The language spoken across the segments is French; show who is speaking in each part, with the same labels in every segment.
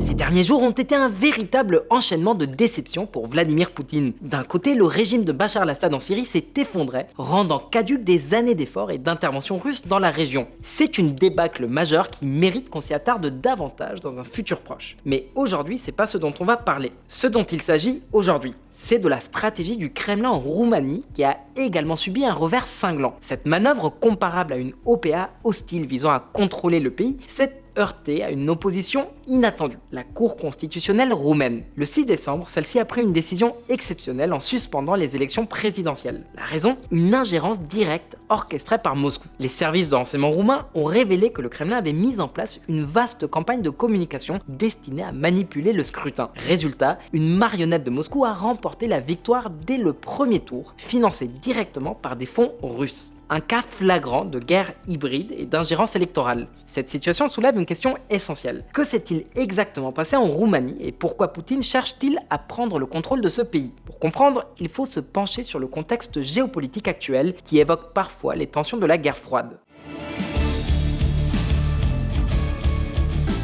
Speaker 1: Ces derniers jours ont été un véritable enchaînement de déceptions pour Vladimir Poutine. D'un côté, le régime de Bachar al-Assad en Syrie s'est effondré, rendant caduques des années d'efforts et d'interventions russes dans la région. C'est une débâcle majeure qui mérite qu'on s'y attarde davantage dans un futur proche. Mais aujourd'hui, c'est pas ce dont on va parler. Ce dont il s'agit aujourd'hui, c'est de la stratégie du Kremlin en Roumanie qui a également subi un revers cinglant. Cette manœuvre comparable à une OPA hostile visant à contrôler le pays s'est heurtée à une opposition inattendue, la Cour constitutionnelle roumaine. Le 6 décembre, celle-ci a pris une décision exceptionnelle en suspendant les élections présidentielles. La raison ? Une ingérence directe orchestrée par Moscou. Les services de renseignement roumains ont révélé que le Kremlin avait mis en place une vaste campagne de communication destinée à manipuler le scrutin. Résultat, une marionnette de Moscou a remporté la victoire dès le premier tour, financée directement par des fonds russes. Un cas flagrant de guerre hybride et d'ingérence électorale. Cette situation soulève une question essentielle. Que s'est-il exactement passé en Roumanie et pourquoi Poutine cherche-t-il à prendre le contrôle de ce pays ? Pour comprendre, il faut se pencher sur le contexte géopolitique actuel qui évoque parfois les tensions de la guerre froide.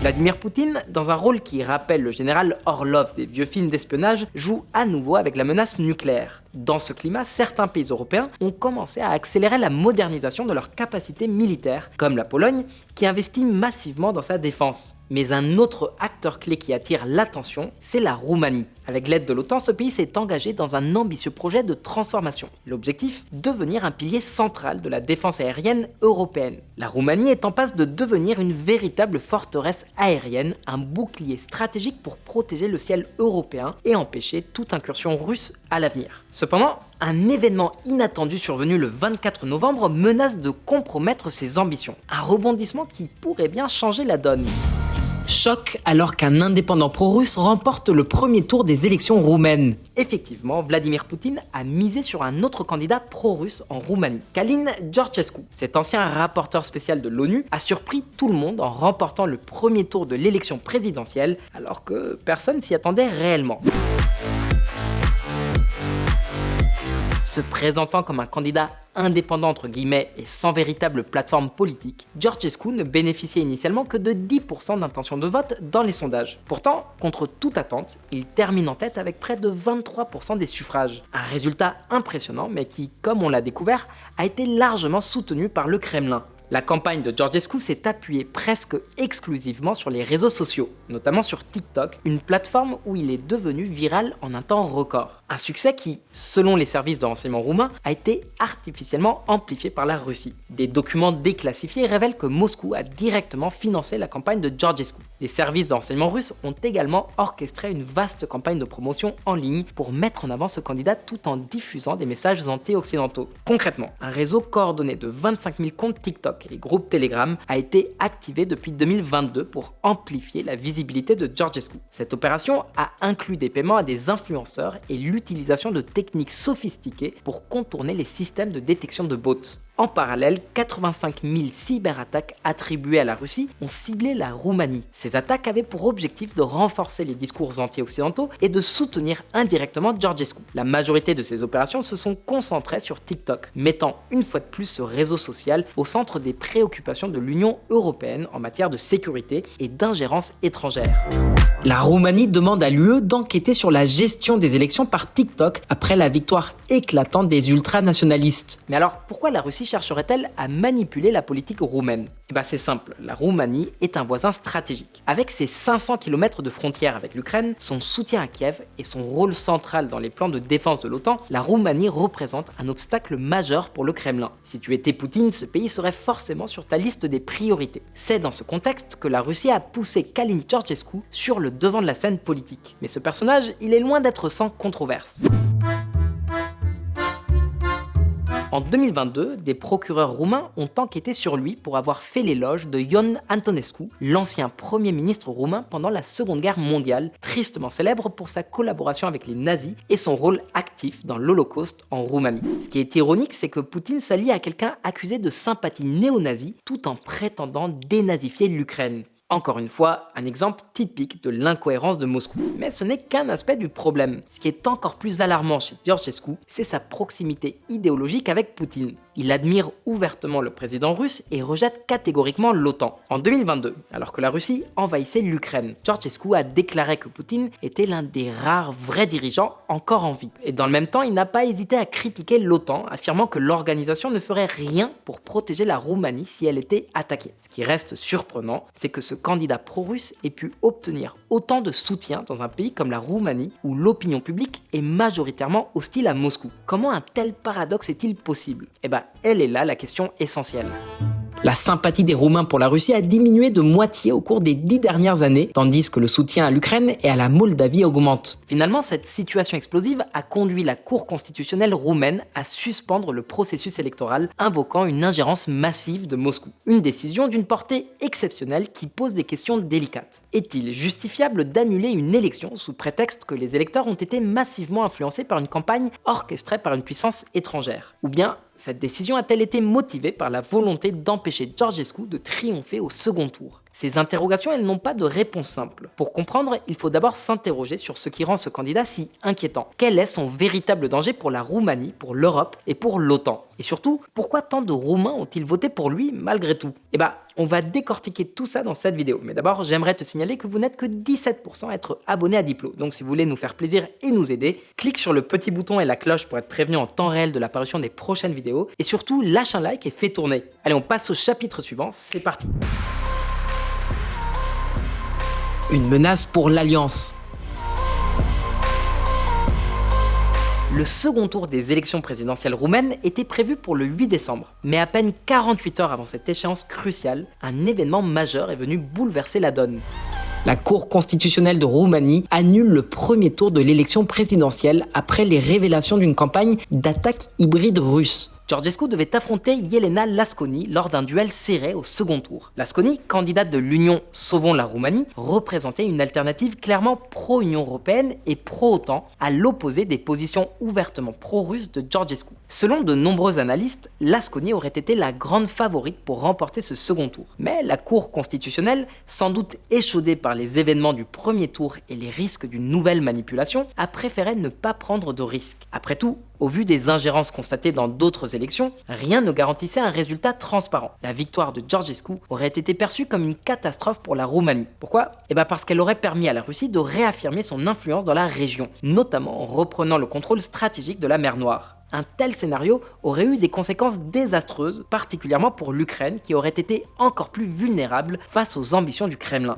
Speaker 1: Vladimir Poutine, dans un rôle qui rappelle le général Orlov des vieux films d'espionnage, joue à nouveau avec la menace nucléaire. Dans ce climat, certains pays européens ont commencé à accélérer la modernisation de leurs capacités militaires, comme la Pologne, qui investit massivement dans sa défense. Mais un autre acteur clé qui attire l'attention, c'est la Roumanie. Avec l'aide de l'OTAN, ce pays s'est engagé dans un ambitieux projet de transformation. L'objectif ? Devenir un pilier central de la défense aérienne européenne. La Roumanie est en passe de devenir une véritable forteresse aérienne, un bouclier stratégique pour protéger le ciel européen et empêcher toute incursion russe à l'avenir. Cependant, un événement inattendu survenu le 24 novembre menace de compromettre ses ambitions. Un rebondissement qui pourrait bien changer la donne. Choc alors qu'un indépendant pro-russe remporte le premier tour des élections roumaines. Effectivement, Vladimir Poutine a misé sur un autre candidat pro-russe en Roumanie, Călin Georgescu. Cet ancien rapporteur spécial de l'ONU a surpris tout le monde en remportant le premier tour de l'élection présidentielle alors que personne s'y attendait réellement. Se présentant comme un candidat indépendant entre guillemets et sans véritable plateforme politique, Georgescu ne bénéficiait initialement que de 10% d'intention de vote dans les sondages. Pourtant, contre toute attente, il termine en tête avec près de 23% des suffrages. Un résultat impressionnant mais qui, comme on l'a découvert, a été largement soutenu par le Kremlin. La campagne de Georgescu s'est appuyée presque exclusivement sur les réseaux sociaux, notamment sur TikTok, une plateforme où il est devenu viral en un temps record. Un succès qui, selon les services de renseignement roumains, a été artificiellement amplifié par la Russie. Des documents déclassifiés révèlent que Moscou a directement financé la campagne de Georgescu. Les services de renseignement russes ont également orchestré une vaste campagne de promotion en ligne pour mettre en avant ce candidat tout en diffusant des messages anti-occidentaux. Concrètement, un réseau coordonné de 25 000 comptes TikTok et groupe Telegram a été activé depuis 2022 pour amplifier la visibilité de Georgescu. Cette opération a inclus des paiements à des influenceurs et l'utilisation de techniques sophistiquées pour contourner les systèmes de détection de bots. En parallèle, 85 000 cyberattaques attribuées à la Russie ont ciblé la Roumanie. Ces attaques avaient pour objectif de renforcer les discours anti-occidentaux et de soutenir indirectement Georgescu. La majorité de ces opérations se sont concentrées sur TikTok, mettant une fois de plus ce réseau social au centre des préoccupations de l'Union européenne en matière de sécurité et d'ingérence étrangère. La Roumanie demande à l'UE d'enquêter sur la gestion des élections par TikTok après la victoire éclatante des ultranationalistes. Mais alors, pourquoi la Russie chercherait-elle à manipuler la politique roumaine ? C'est simple, la Roumanie est un voisin stratégique. Avec ses 500 km de frontière avec l'Ukraine, son soutien à Kiev et son rôle central dans les plans de défense de l'OTAN, la Roumanie représente un obstacle majeur pour le Kremlin. Si tu étais Poutine, ce pays serait forcément sur ta liste des priorités. C'est dans ce contexte que la Russie a poussé Călin Georgescu sur le devant de la scène politique. Mais ce personnage, il est loin d'être sans controverse. En 2022, des procureurs roumains ont enquêté sur lui pour avoir fait l'éloge de Ion Antonescu, l'ancien premier ministre roumain pendant la Seconde Guerre mondiale, tristement célèbre pour sa collaboration avec les nazis et son rôle actif dans l'Holocauste en Roumanie. Ce qui est ironique, c'est que Poutine s'allie à quelqu'un accusé de sympathie néo-nazie tout en prétendant dénazifier l'Ukraine. Encore une fois, un exemple typique de l'incohérence de Moscou. Mais ce n'est qu'un aspect du problème. Ce qui est encore plus alarmant chez Georgescu, c'est sa proximité idéologique avec Poutine. Il admire ouvertement le président russe et rejette catégoriquement l'OTAN. En 2022, alors que la Russie envahissait l'Ukraine, Georgescu a déclaré que Poutine était l'un des rares vrais dirigeants encore en vie. Et dans le même temps, il n'a pas hésité à critiquer l'OTAN, affirmant que l'organisation ne ferait rien pour protéger la Roumanie si elle était attaquée. Ce qui reste surprenant, c'est que ce candidat pro-russe ait pu obtenir autant de soutien dans un pays comme la Roumanie, où l'opinion publique est majoritairement hostile à Moscou. Comment un tel paradoxe est-il possible? Eh ben, elle est là la question essentielle. La sympathie des Roumains pour la Russie a diminué de moitié au cours des 10 dernières années, tandis que le soutien à l'Ukraine et à la Moldavie augmente. Finalement, cette situation explosive a conduit la Cour constitutionnelle roumaine à suspendre le processus électoral, invoquant une ingérence massive de Moscou. Une décision d'une portée exceptionnelle qui pose des questions délicates. Est-il justifiable d'annuler une élection sous prétexte que les électeurs ont été massivement influencés par une campagne orchestrée par une puissance étrangère? Ou bien, cette décision a-t-elle été motivée par la volonté d'empêcher Georgescu de triompher au second tour? Ces interrogations, elles n'ont pas de réponse simple. Pour comprendre, il faut d'abord s'interroger sur ce qui rend ce candidat si inquiétant. Quel est son véritable danger pour la Roumanie, pour l'Europe et pour l'OTAN? Et surtout, pourquoi tant de Roumains ont-ils voté pour lui malgré tout? Eh ben, on va décortiquer tout ça dans cette vidéo. Mais d'abord, j'aimerais te signaler que vous n'êtes que 17% à être abonné à Diplo. Donc si vous voulez nous faire plaisir et nous aider, clique sur le petit bouton et la cloche pour être prévenu en temps réel de l'apparition des prochaines vidéos. Et surtout, lâche un like et fais tourner. Allez, on passe au chapitre suivant, c'est parti. Une menace pour l'Alliance. Le second tour des élections présidentielles roumaines était prévu pour le 8 décembre. Mais à peine 48 heures avant cette échéance cruciale, un événement majeur est venu bouleverser la donne. La Cour constitutionnelle de Roumanie annule le premier tour de l'élection présidentielle après les révélations d'une campagne d'attaque hybride russe. Georgescu devait affronter Yelena Lasconi lors d'un duel serré au second tour. Lasconi, candidate de l'Union Sauvons la Roumanie, représentait une alternative clairement pro-Union européenne et pro-OTAN, à l'opposé des positions ouvertement pro-russes de Georgescu. Selon de nombreux analystes, Lasconi aurait été la grande favorite pour remporter ce second tour. Mais la Cour constitutionnelle, sans doute échaudée par les événements du premier tour et les risques d'une nouvelle manipulation, a préféré ne pas prendre de risques. Après tout, au vu des ingérences constatées dans d'autres élections, rien ne garantissait un résultat transparent. La victoire de Georgescu aurait été perçue comme une catastrophe pour la Roumanie. Pourquoi? Eh bien parce qu'elle aurait permis à la Russie de réaffirmer son influence dans la région, notamment en reprenant le contrôle stratégique de la mer Noire. Un tel scénario aurait eu des conséquences désastreuses, particulièrement pour l'Ukraine qui aurait été encore plus vulnérable face aux ambitions du Kremlin.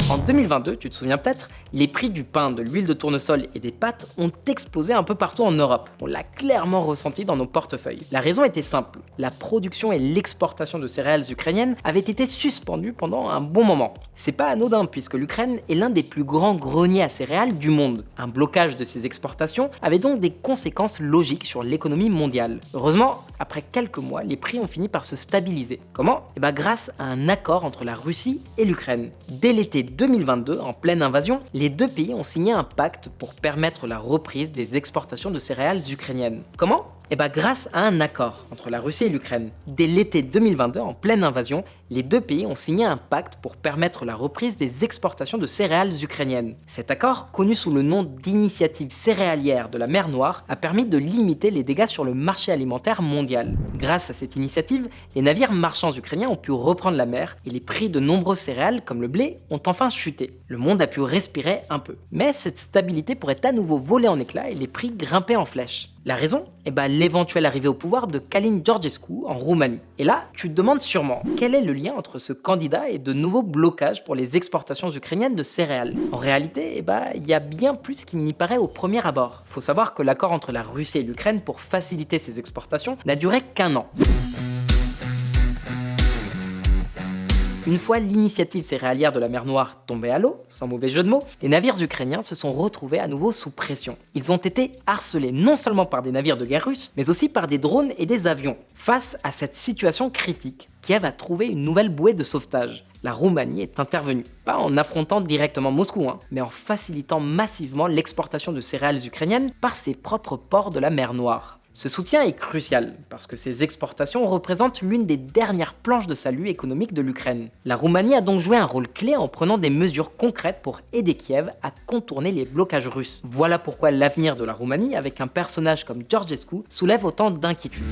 Speaker 1: En 2022, tu te souviens peut-être, les prix du pain, de l'huile de tournesol et des pâtes ont explosé un peu partout en Europe. On l'a clairement ressenti dans nos portefeuilles. La raison était simple, la production et l'exportation de céréales ukrainiennes avaient été suspendues pendant un bon moment. C'est pas anodin puisque l'Ukraine est l'un des plus grands greniers à céréales du monde. Un blocage de ces exportations avait donc des conséquences logiques sur l'économie mondiale. Heureusement, après quelques mois, les prix ont fini par se stabiliser. Comment? Eh bien grâce à un accord entre la Russie et l'Ukraine. Dès l'été 2022, en pleine invasion, les deux pays ont signé un pacte pour permettre la reprise des exportations de céréales ukrainiennes. Comment? Eh bien grâce à un accord entre la Russie et l'Ukraine. Dès l'été 2022, en pleine invasion, les deux pays ont signé un pacte pour permettre la reprise des exportations de céréales ukrainiennes. Cet accord, connu sous le nom d'initiative céréalière de la mer Noire, a permis de limiter les dégâts sur le marché alimentaire mondial. Grâce à cette initiative, les navires marchands ukrainiens ont pu reprendre la mer et les prix de nombreuses céréales, comme le blé, ont enfin chuté. Le monde a pu respirer un peu. Mais cette stabilité pourrait à nouveau voler en éclats et les prix grimper en flèche. La raison? Eh ben l'éventuelle arrivée au pouvoir de Călin Georgescu en Roumanie. Et là, tu te demandes sûrement, quel est le lien entre ce candidat et de nouveaux blocages pour les exportations ukrainiennes de céréales? En réalité, eh ben, il y a bien plus qu'il n'y paraît au premier abord. Faut savoir que l'accord entre la Russie et l'Ukraine pour faciliter ces exportations n'a duré qu'un an. Une fois l'initiative céréalière de la mer Noire tombée à l'eau, sans mauvais jeu de mots, les navires ukrainiens se sont retrouvés à nouveau sous pression. Ils ont été harcelés non seulement par des navires de guerre russes, mais aussi par des drones et des avions. Face à cette situation critique, Kiev a trouvé une nouvelle bouée de sauvetage. La Roumanie est intervenue, pas en affrontant directement Moscou, mais en facilitant massivement l'exportation de céréales ukrainiennes par ses propres ports de la mer Noire. Ce soutien est crucial, parce que ces exportations représentent l'une des dernières planches de salut économique de l'Ukraine. La Roumanie a donc joué un rôle clé en prenant des mesures concrètes pour aider Kiev à contourner les blocages russes. Voilà pourquoi l'avenir de la Roumanie, avec un personnage comme Georgescu, soulève autant d'inquiétudes.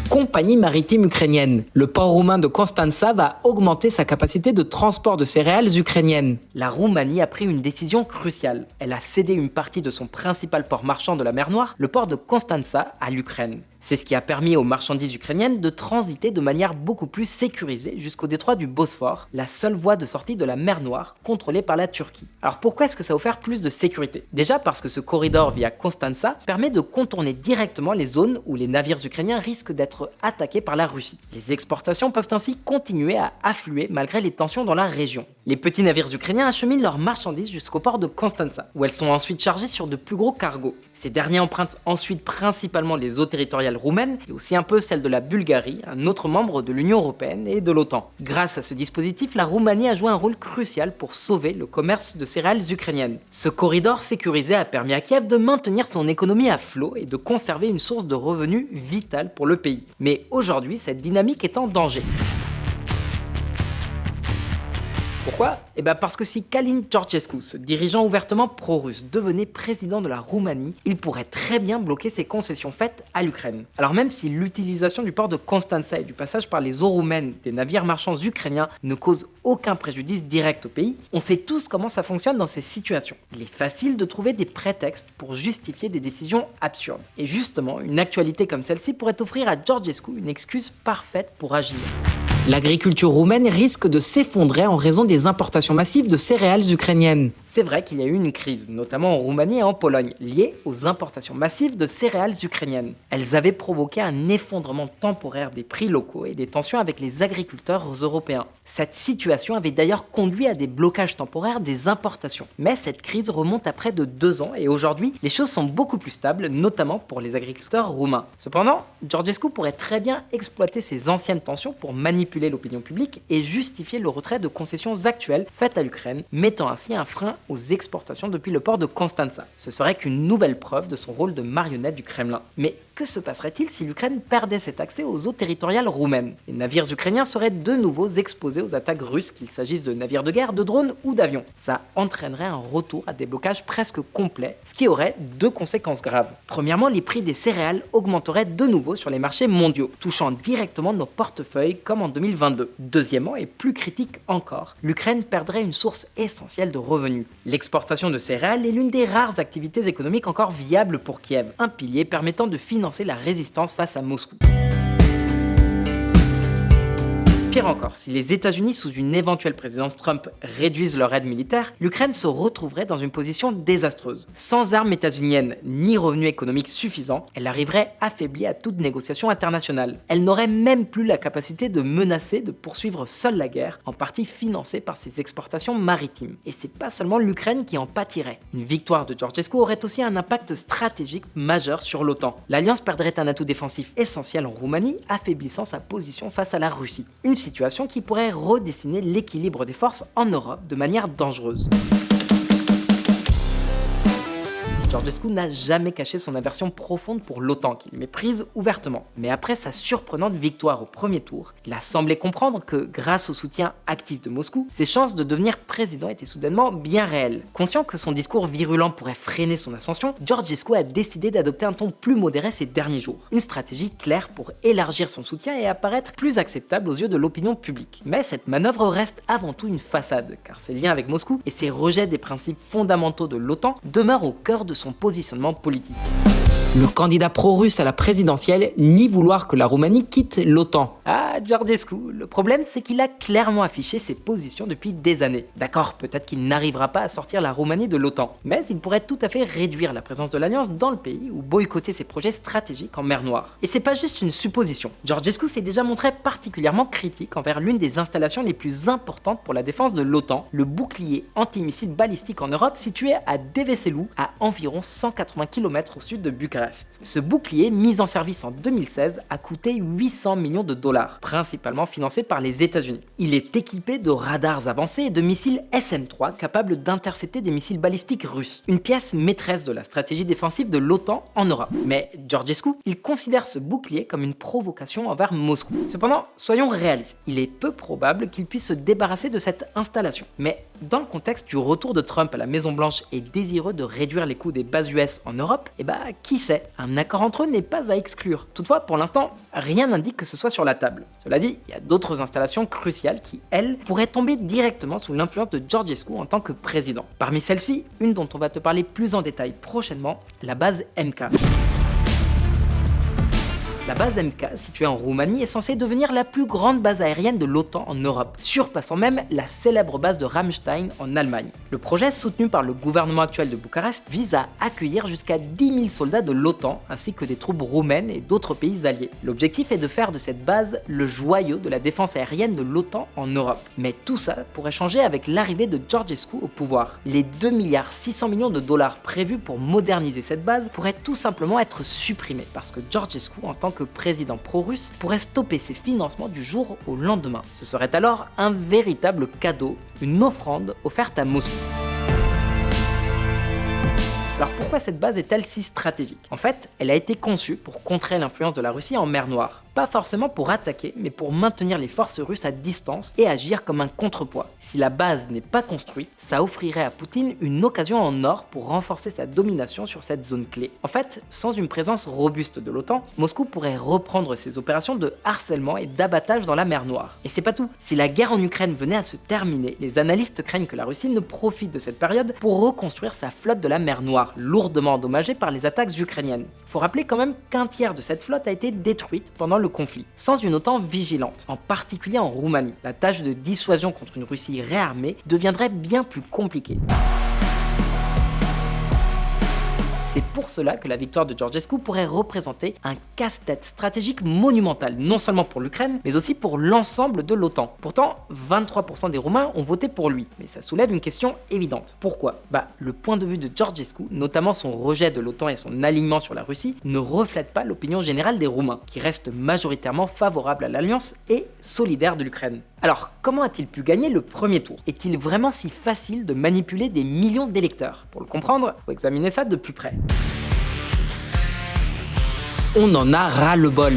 Speaker 1: Compagnie maritime ukrainienne. Le port roumain de Constanța va augmenter sa capacité de transport de céréales ukrainiennes. La Roumanie a pris une décision cruciale. Elle a cédé une partie de son principal port marchand de la mer Noire, le port de Constanța, à l'Ukraine. C'est ce qui a permis aux marchandises ukrainiennes de transiter de manière beaucoup plus sécurisée jusqu'au détroit du Bosphore, la seule voie de sortie de la mer Noire contrôlée par la Turquie. Alors pourquoi est-ce que ça offre plus de sécurité? Déjà parce que ce corridor via Constanța permet de contourner directement les zones où les navires ukrainiens risquent d'être attaqués par la Russie. Les exportations peuvent ainsi continuer à affluer malgré les tensions dans la région. Les petits navires ukrainiens acheminent leurs marchandises jusqu'au port de Constanța, où elles sont ensuite chargées sur de plus gros cargos. Ces derniers empruntent ensuite principalement les eaux territoriales roumaines et aussi un peu celles de la Bulgarie, un autre membre de l'Union européenne et de l'OTAN. Grâce à ce dispositif, la Roumanie a joué un rôle crucial pour sauver le commerce de céréales ukrainiennes. Ce corridor sécurisé a permis à Kiev de maintenir son économie à flot et de conserver une source de revenus vitale pour le pays. Mais aujourd'hui, cette dynamique est en danger. Pourquoi? Parce que si Călin Georgescu, ce dirigeant ouvertement pro-russe, devenait président de la Roumanie, il pourrait très bien bloquer ses concessions faites à l'Ukraine. Alors même si l'utilisation du port de Constanța et du passage par les eaux roumaines des navires marchands ukrainiens ne cause aucun préjudice direct au pays, on sait tous comment ça fonctionne dans ces situations. Il est facile de trouver des prétextes pour justifier des décisions absurdes. Et justement, une actualité comme celle-ci pourrait offrir à Georgescu une excuse parfaite pour agir. L'agriculture roumaine risque de s'effondrer en raison des importations massives de céréales ukrainiennes. C'est vrai qu'il y a eu une crise, notamment en Roumanie et en Pologne, liée aux importations massives de céréales ukrainiennes. Elles avaient provoqué un effondrement temporaire des prix locaux et des tensions avec les agriculteurs européens. Cette situation avait d'ailleurs conduit à des blocages temporaires des importations. Mais cette crise remonte à près de 2 ans et aujourd'hui, les choses sont beaucoup plus stables, notamment pour les agriculteurs roumains. Cependant, Georgescu pourrait très bien exploiter ces anciennes tensions pour manipuler l'opinion publique et justifier le retrait de concessions actuelles faites à l'Ukraine, mettant ainsi un frein aux exportations depuis le port de Constanța. Ce serait qu'une nouvelle preuve de son rôle de marionnette du Kremlin. Mais que se passerait-il si l'Ukraine perdait cet accès aux eaux territoriales roumaines? Les navires ukrainiens seraient de nouveau exposés aux attaques russes, qu'il s'agisse de navires de guerre, de drones ou d'avions. Ça entraînerait un retour à des blocages presque complets, ce qui aurait 2 conséquences graves. Premièrement, les prix des céréales augmenteraient de nouveau sur les marchés mondiaux, touchant directement nos portefeuilles comme en 2022. Deuxièmement, et plus critique encore, l'Ukraine perdrait une source essentielle de revenus. L'exportation de céréales est l'une des rares activités économiques encore viables pour Kiev, un pilier permettant de financer la résistance face à Moscou. Pire encore, si les États-Unis, sous une éventuelle présidence Trump, réduisent leur aide militaire, l'Ukraine se retrouverait dans une position désastreuse. Sans armes états-uniennes ni revenus économiques suffisants, elle arriverait affaiblie à toute négociation internationale. Elle n'aurait même plus la capacité de menacer de poursuivre seule la guerre, en partie financée par ses exportations maritimes. Et c'est pas seulement l'Ukraine qui en pâtirait. Une victoire de Georgescu aurait aussi un impact stratégique majeur sur l'OTAN. L'Alliance perdrait un atout défensif essentiel en Roumanie, affaiblissant sa position face à la Russie. Une situation qui pourrait redessiner l'équilibre des forces en Europe de manière dangereuse. Georgescu n'a jamais caché son aversion profonde pour l'OTAN, qu'il méprise ouvertement. Mais après sa surprenante victoire au premier tour, il a semblé comprendre que, grâce au soutien actif de Moscou, ses chances de devenir président étaient soudainement bien réelles. Conscient que son discours virulent pourrait freiner son ascension, Georgescu a décidé d'adopter un ton plus modéré ces derniers jours. Une stratégie claire pour élargir son soutien et apparaître plus acceptable aux yeux de l'opinion publique. Mais cette manœuvre reste avant tout une façade, car ses liens avec Moscou et ses rejets des principes fondamentaux de l'OTAN demeurent au cœur de son positionnement politique. Le candidat pro-russe à la présidentielle nie vouloir que la Roumanie quitte l'OTAN. Ah, Georgescu, le problème c'est qu'il a clairement affiché ses positions depuis des années. D'accord, peut-être qu'il n'arrivera pas à sortir la Roumanie de l'OTAN, mais il pourrait tout à fait réduire la présence de l'Alliance dans le pays ou boycotter ses projets stratégiques en mer Noire. Et c'est pas juste une supposition. Georgescu s'est déjà montré particulièrement critique envers l'une des installations les plus importantes pour la défense de l'OTAN, le bouclier antimissile balistique en Europe situé à Deveselu, à environ 180 km au sud de Bucarest. reste. Ce bouclier, mis en service en 2016, a coûté 800 millions de dollars, principalement financé par les États-Unis. Il est équipé de radars avancés et de missiles SM-3 capables d'intercepter des missiles balistiques russes, une pièce maîtresse de la stratégie défensive de l'OTAN en Europe. Mais Georgescu, il considère ce bouclier comme une provocation envers Moscou. Cependant, soyons réalistes, il est peu probable qu'il puisse se débarrasser de cette installation. Mais dans le contexte du retour de Trump à la Maison-Blanche et désireux de réduire les coûts des bases US en Europe, qui sait, un accord entre eux n'est pas à exclure. Toutefois, pour l'instant, rien n'indique que ce soit sur la table. Cela dit, il y a d'autres installations cruciales qui, elles, pourraient tomber directement sous l'influence de Georgescu en tant que président. Parmi celles-ci, une dont on va te parler plus en détail prochainement, la base MK. La base MK, située en Roumanie, est censée devenir la plus grande base aérienne de l'OTAN en Europe, surpassant même la célèbre base de Ramstein en Allemagne. Le projet, soutenu par le gouvernement actuel de Bucarest, vise à accueillir jusqu'à 10 000 soldats de l'OTAN, ainsi que des troupes roumaines et d'autres pays alliés. L'objectif est de faire de cette base le joyau de la défense aérienne de l'OTAN en Europe. Mais tout ça pourrait changer avec l'arrivée de Georgescu au pouvoir. Les 2,6 milliards de dollars prévus pour moderniser cette base pourraient tout simplement être supprimés, parce que Georgescu, en tant que président pro-russe, pourrait stopper ses financements du jour au lendemain. Ce serait alors un véritable cadeau, une offrande offerte à Moscou. Alors pourquoi cette base est-elle si stratégique? En fait, elle a été conçue pour contrer l'influence de la Russie en mer Noire. Pas forcément pour attaquer, mais pour maintenir les forces russes à distance et agir comme un contrepoids. Si la base n'est pas construite, ça offrirait à Poutine une occasion en or pour renforcer sa domination sur cette zone clé. En fait, sans une présence robuste de l'OTAN, Moscou pourrait reprendre ses opérations de harcèlement et d'abattage dans la mer Noire. Et c'est pas tout. Si la guerre en Ukraine venait à se terminer, les analystes craignent que la Russie ne profite de cette période pour reconstruire sa flotte de la mer Noire, lourdement endommagée par les attaques ukrainiennes. Faut rappeler quand même qu'un tiers de cette flotte a été détruite pendant le conflit, sans une OTAN vigilante, en particulier en Roumanie. La tâche de dissuasion contre une Russie réarmée deviendrait bien plus compliquée. C'est pour cela que la victoire de Georgescu pourrait représenter un casse-tête stratégique monumental, non seulement pour l'Ukraine, mais aussi pour l'ensemble de l'OTAN. Pourtant, 23% des Roumains ont voté pour lui, mais ça soulève une question évidente. Pourquoi? Le point de vue de Georgescu, notamment son rejet de l'OTAN et son alignement sur la Russie, ne reflète pas l'opinion générale des Roumains, qui restent majoritairement favorables à l'alliance et solidaires de l'Ukraine. Alors, comment a-t-il pu gagner le premier tour? Est-il vraiment si facile de manipuler des millions d'électeurs? Pour le comprendre, faut examiner ça de plus près. On en a ras-le-bol.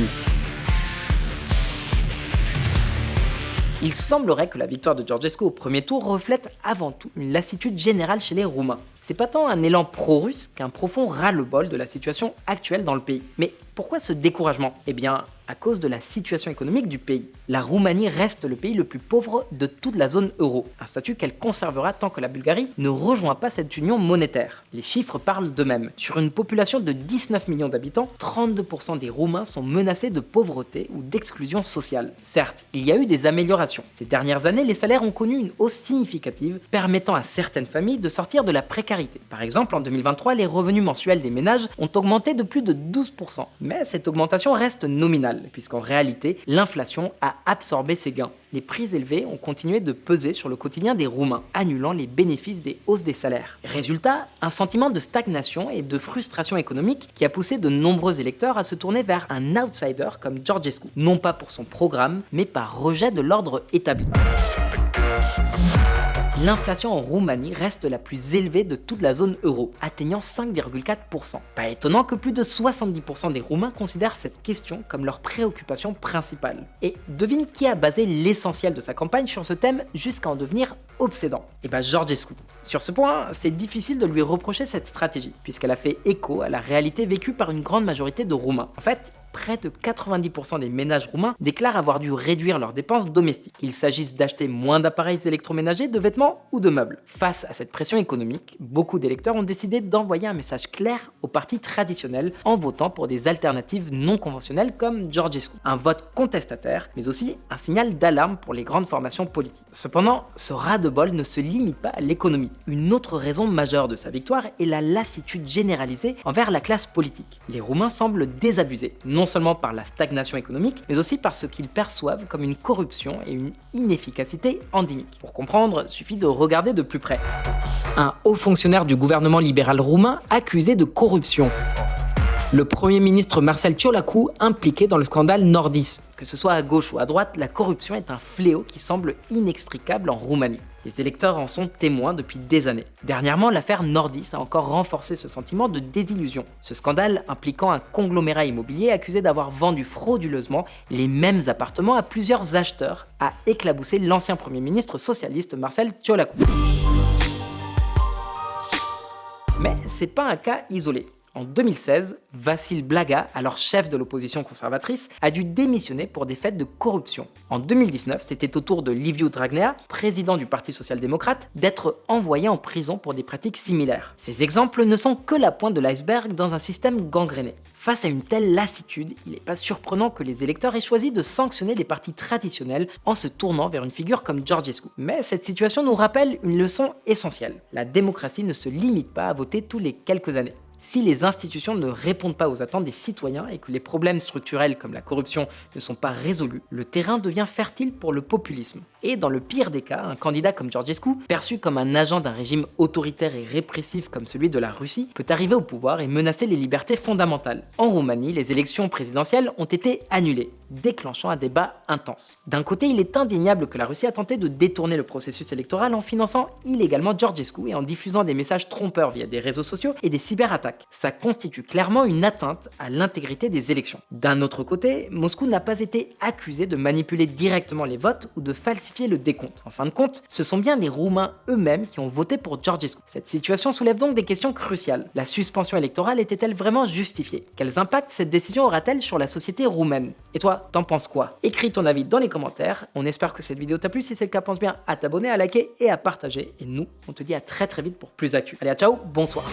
Speaker 1: Il semblerait que la victoire de Georgescu au premier tour reflète avant tout une lassitude générale chez les Roumains. C'est pas tant un élan pro-russe qu'un profond ras-le-bol de la situation actuelle dans le pays. Mais pourquoi ce découragement? À cause de la situation économique du pays. La Roumanie reste le pays le plus pauvre de toute la zone euro, un statut qu'elle conservera tant que la Bulgarie ne rejoint pas cette union monétaire. Les chiffres parlent d'eux-mêmes. Sur une population de 19 millions d'habitants, 32% des Roumains sont menacés de pauvreté ou d'exclusion sociale. Certes, il y a eu des améliorations. Ces dernières années, les salaires ont connu une hausse significative, permettant à certaines familles de sortir de la précarité. Par exemple, en 2023, les revenus mensuels des ménages ont augmenté de plus de 12%. Mais cette augmentation reste nominale, puisqu'en réalité, l'inflation a absorbé ces gains. Les prix élevés ont continué de peser sur le quotidien des Roumains, annulant les bénéfices des hausses des salaires. Résultat, un sentiment de stagnation et de frustration économique qui a poussé de nombreux électeurs à se tourner vers un outsider comme Georgescu, non pas pour son programme, mais par rejet de l'ordre établi. L'inflation en Roumanie reste la plus élevée de toute la zone euro, atteignant 5,4%. Pas étonnant que plus de 70% des Roumains considèrent cette question comme leur préoccupation principale. Et devine qui a basé l'essentiel de sa campagne sur ce thème jusqu'à en devenir obsédant? Georgescu. Sur ce point, c'est difficile de lui reprocher cette stratégie, puisqu'elle a fait écho à la réalité vécue par une grande majorité de Roumains. En fait, près de 90% des ménages roumains déclarent avoir dû réduire leurs dépenses domestiques, qu'il s'agisse d'acheter moins d'appareils électroménagers, de vêtements ou de meubles. Face à cette pression économique, beaucoup d'électeurs ont décidé d'envoyer un message clair aux partis traditionnels en votant pour des alternatives non conventionnelles comme Georgescu. Un vote contestataire, mais aussi un signal d'alarme pour les grandes formations politiques. Cependant, ce ras-de-bol ne se limite pas à l'économie. Une autre raison majeure de sa victoire est la lassitude généralisée envers la classe politique. Les Roumains semblent désabusés, non seulement par la stagnation économique, mais aussi par ce qu'ils perçoivent comme une corruption et une inefficacité endémique. Pour comprendre, suffit de regarder de plus près. Un haut fonctionnaire du gouvernement libéral roumain accusé de corruption. Le Premier ministre Marcel Ciolacu impliqué dans le scandale Nordis. Que ce soit à gauche ou à droite, la corruption est un fléau qui semble inextricable en Roumanie. Les électeurs en sont témoins depuis des années. Dernièrement, l'affaire Nordis a encore renforcé ce sentiment de désillusion. Ce scandale impliquant un conglomérat immobilier accusé d'avoir vendu frauduleusement les mêmes appartements à plusieurs acheteurs a éclaboussé l'ancien Premier ministre socialiste Marcel Ciolacu. Mais c'est pas un cas isolé. En 2016, Vasil Blaga, alors chef de l'opposition conservatrice, a dû démissionner pour des faits de corruption. En 2019, c'était au tour de Liviu Dragnea, président du Parti social-démocrate, d'être envoyé en prison pour des pratiques similaires. Ces exemples ne sont que la pointe de l'iceberg dans un système gangréné. Face à une telle lassitude, il n'est pas surprenant que les électeurs aient choisi de sanctionner les partis traditionnels en se tournant vers une figure comme Georgescu. Mais cette situation nous rappelle une leçon essentielle. La démocratie ne se limite pas à voter tous les quelques années. Si les institutions ne répondent pas aux attentes des citoyens et que les problèmes structurels comme la corruption ne sont pas résolus, le terrain devient fertile pour le populisme. Et dans le pire des cas, un candidat comme Georgescu, perçu comme un agent d'un régime autoritaire et répressif comme celui de la Russie, peut arriver au pouvoir et menacer les libertés fondamentales. En Roumanie, les élections présidentielles ont été annulées, déclenchant un débat intense. D'un côté, il est indéniable que la Russie a tenté de détourner le processus électoral en finançant illégalement Georgescu et en diffusant des messages trompeurs via des réseaux sociaux et des cyberattaques. Ça constitue clairement une atteinte à l'intégrité des élections. D'un autre côté, Moscou n'a pas été accusé de manipuler directement les votes ou de falsifier le décompte. En fin de compte, ce sont bien les Roumains eux-mêmes qui ont voté pour Georgescu. Cette situation soulève donc des questions cruciales. La suspension électorale était-elle vraiment justifiée? Quels impacts cette décision aura-t-elle sur la société roumaine? Et toi, t'en penses quoi? Écris ton avis dans les commentaires. On espère que cette vidéo t'a plu. Si c'est le cas, pense bien à t'abonner, à liker et à partager. Et nous, on te dit à très vite pour plus d'actu. Allez, à ciao, bonsoir.